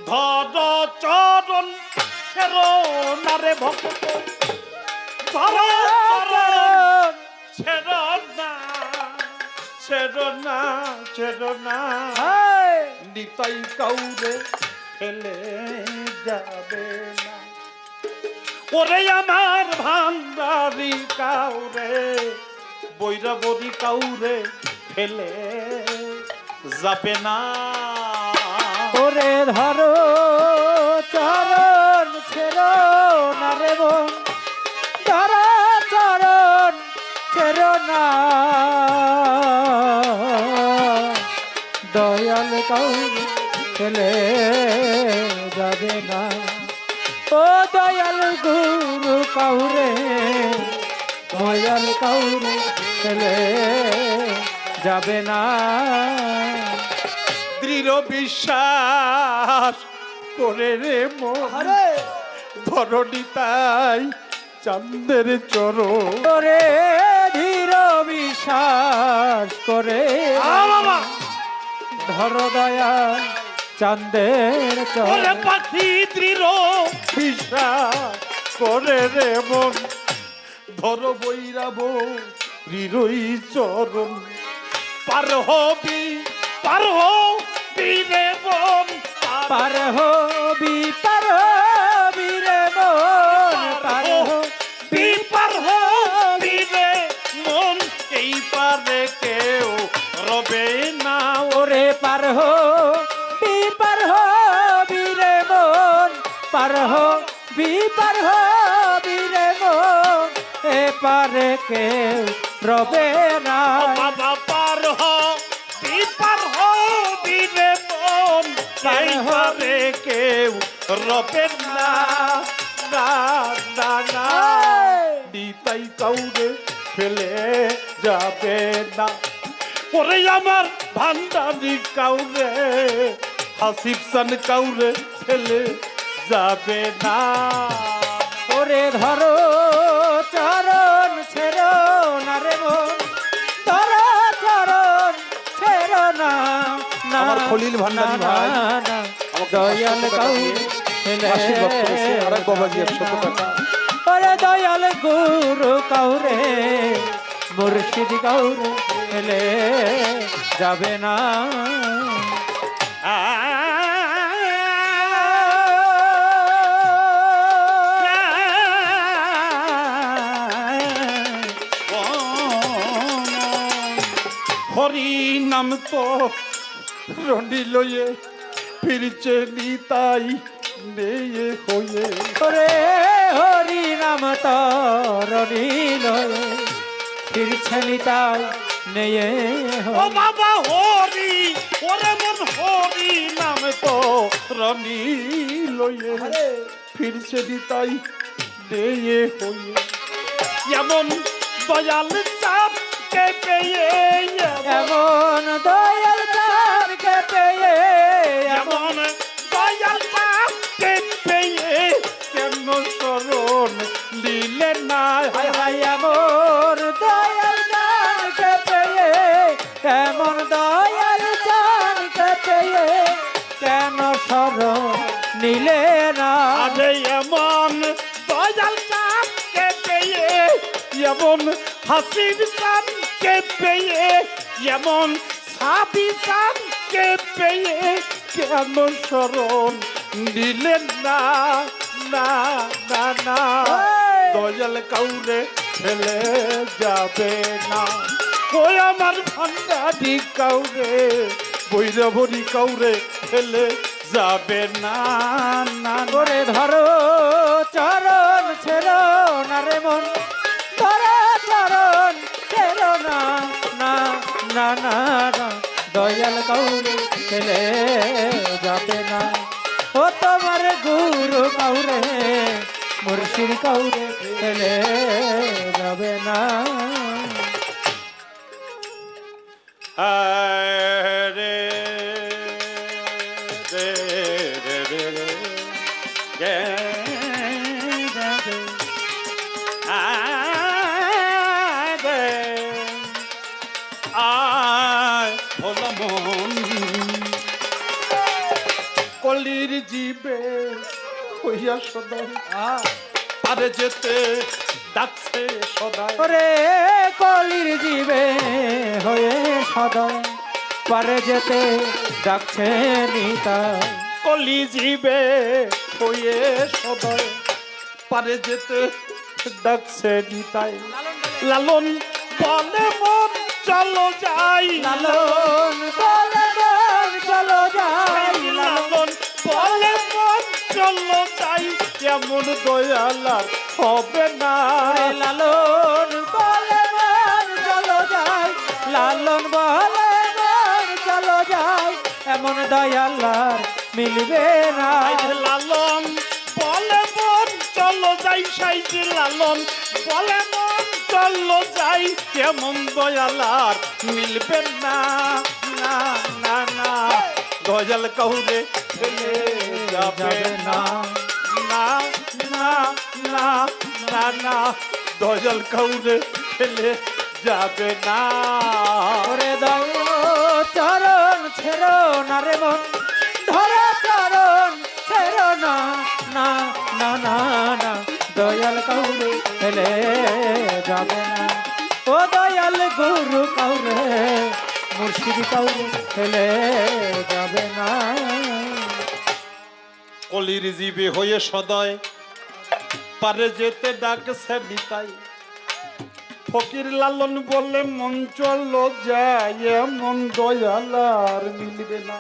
ধর চরণ ছেড়ো না রে ভক্ত ধর চরণ ছেড়ো না ছেড়ো না ছেড়ো না নিতাই কাউরে ফেলে যাবে না ওরে আমার ভান্ডারি কাউরে বৈরাবরী কাউরে ফেলে যাবে না ওরে ধরো চরণ ছেড়ো না রে বোন ধরো চরণ ছেড়ো না দয়াল কাউরে ফেলে যাবে না ও দয়াল গুরু কাউরে দয়াল কাউরে ফেলে যাবে না দৃঢ় বিশ্বাস করে রে মরে ধরণী তাই চাঁদের চরণ ওরে ধীর বিশ্বাস করে বাবা ধর দয়াল চাঁদের ওরে চরণ পাখি দৃঢ় বিশ্বাস করে রে মন ধর বৈরাব হৃদয় চরণ পার হবি রে মন পার হবি রে মন পার হবি রে মন এই পারে কেউ রবে না ওরে পার হবি রে মন পার হবি রে মন এ পারে কেউ রবে না বাবা পার হবি রে মন এই পারে কেউ রবে না না না না নিতাই কাউরে ফেলে যাবে না ওরে আমার ভান্ডারি কাউরে হাসিব সান কাউরে ফেলে যাবে না ওরে ধরো চরণ ছেড়ো না রে মন ধরো চরণ ছেড়ো না না আমার খলিল ভান্ডারী না, ভাই না, আমাকে দয়াল 500 টাকা কাউ দিয়ে ফেলে আশীর্বাদ করেছে আরেক বাবাজি 100 টাকা ওরে দয়াল গুরু কাউরে মুর্শিদ কাউরে ফেলে যাবে না হরি নাম তো রন্ডি লয়ে ফিরছে নিতাই নেয়ে হয়ে ওরে হরি নাম তরণীল ফিরছে নিতাই নেয়ে ও বাবা হরি ওরে মন হরি নাম তো রনি লয়ে ফিরছে নিতাই নেয়ে হয়ে এমন দয়াল চাপ কে পেয়ে এমন দয়াল চাঁদকে পেয়ে এমন দয়াল চাপ কে পেয়ে কেন শরণ দিলে না হায় হায় এমন দয়াল চাঁদকে পেয়ে এমন দয়াল চাঁদকে পেয়ে কেন শরণ নিলে না আরে এমন দয়াল চাপ কে পেয়ে এমন হাসির চান কে পেয়ে এমন সাবি চান কে পেয়ে কেন শরণ দিলেন না না না না দয়াল কাউরে ফেলে যাবে না ওই আমার ভান্ডারি কাউরে বৈরাবরী কাউরে ফেলে যাবে না না করে ধরো চরণ ছেড়ো না রে মন ধরো চরণ ছেড়ো না না না না না দয়াল কাউরে ফেলে যাবে না ও তোমার গুরু কাউরে মুর্শিদ কাউরে ফেলে যাবে না রে রে রে রে রে গে গে গে আ গে আয় হলো মন কলির জীবে হইয়া সদাই পারে যেতে ডাকছে সদাই ওরে কলির জীবে হয়ে সদয় পারে যেতে ডাকছে নিতাই কলি জীবে হয়ে সদয় পারে যেতে ডাকছে নিতাই লালন বলে মন চলো যাই লালন বলে মন চলো যাই লালন বলে মন চলো যাই কেমন দয়ালার হবে না ওরে লালন বলে মন চলো যাই লালন বলে মন চলো যাই এমন দয়ালার মিলবে না লালন বলে মন চলো যাই সাইজি লালন বলে মন চলো যাই কেমন দয়ালার মিলবে না না না না দয়াল কাউরে ফেলে যাবে না না না না না না দয়াল কাউরে ফেলে যাবে না ওরে দয় চরণ ছেড়ো না রে মন ধরো চরণ ছেড়ো না না না না না দয়াল কাউরে ফেলে যাবে না ও দয়াল গুরু কাউরে মুর্শিদ কাউরে ফেলে যাবে না কলির জীবে হয়ে সদয় পারে যেতে ডাকছে নিতাই ফকির লালন বলে মন চলো যায় এমন দয়াল আর মিলবে না